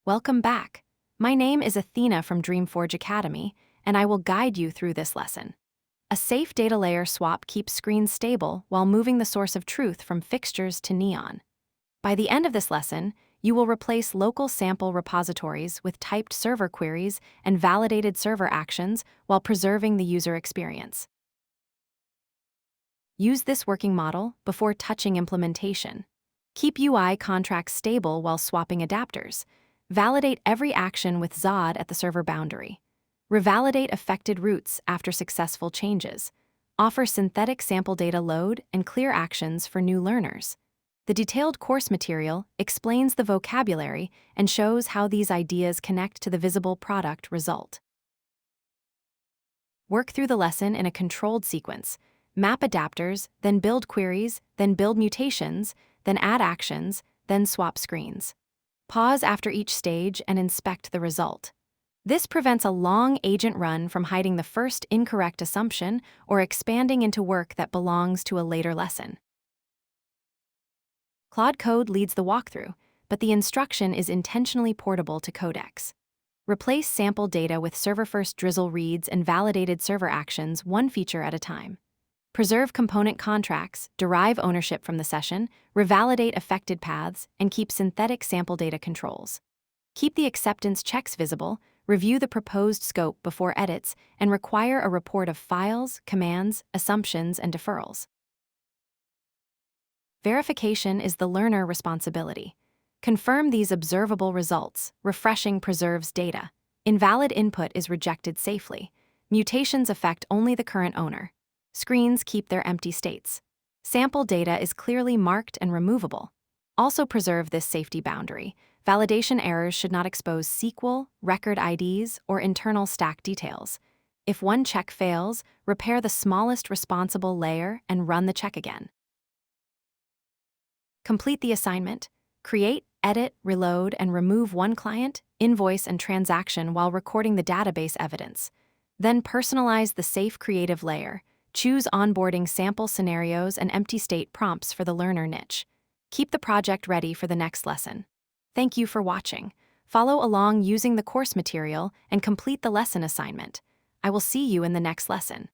Welcome back. My name is Athena from DreamForgeAcademy, and I will guide you through this lesson. A safe data layer swap keeps screens stable while moving the source of truth from fixtures to neon. By the end of this lesson, you will replace local sample repositories with typed server queries and validated server actions while preserving the user experience. Use this working model before touching implementation. Keep UI contracts stable while swapping adapters. Validate every action with ZOD at the server boundary. Revalidate affected routes after successful changes. Offer synthetic sample data load and clear actions for new learners. The detailed course material explains the vocabulary and shows how these ideas connect to the visible product result. Work through the lesson in a controlled sequence. Map adapters, then build queries, then build mutations, then add actions, then swap screens. Pause after each stage and inspect the result. This prevents a long agent run from hiding the first incorrect assumption or expanding into work that belongs to a later lesson. Claude Code leads the walkthrough, but the instruction is intentionally portable to Codex. Replace sample data with server-first drizzle reads and validated server actions one feature at a time. Preserve component contracts, derive ownership from the session, revalidate affected paths, and keep synthetic sample data controls. Keep the acceptance checks visible, review the proposed scope before edits, and require a report of files, commands, assumptions, and deferrals. Verification is the learner responsibility. Confirm these observable results. Refreshing preserves data. Invalid input is rejected safely. Mutations affect only the current owner. Screens keep their empty states. Sample data is clearly marked and removable. Also preserve this safety boundary. Validation errors should not expose SQL, record IDs, or internal stack details. If one check fails, repair the smallest responsible layer and run the check again. Complete the assignment. Create, edit, reload, and remove one client, invoice, and transaction while recording the database evidence. Then personalize the safe creative layer. Choose onboarding sample scenarios and empty state prompts for the learner niche. Keep the project ready for the next lesson. Thank you for watching. Follow along using the course material and complete the lesson assignment. I will see you in the next lesson.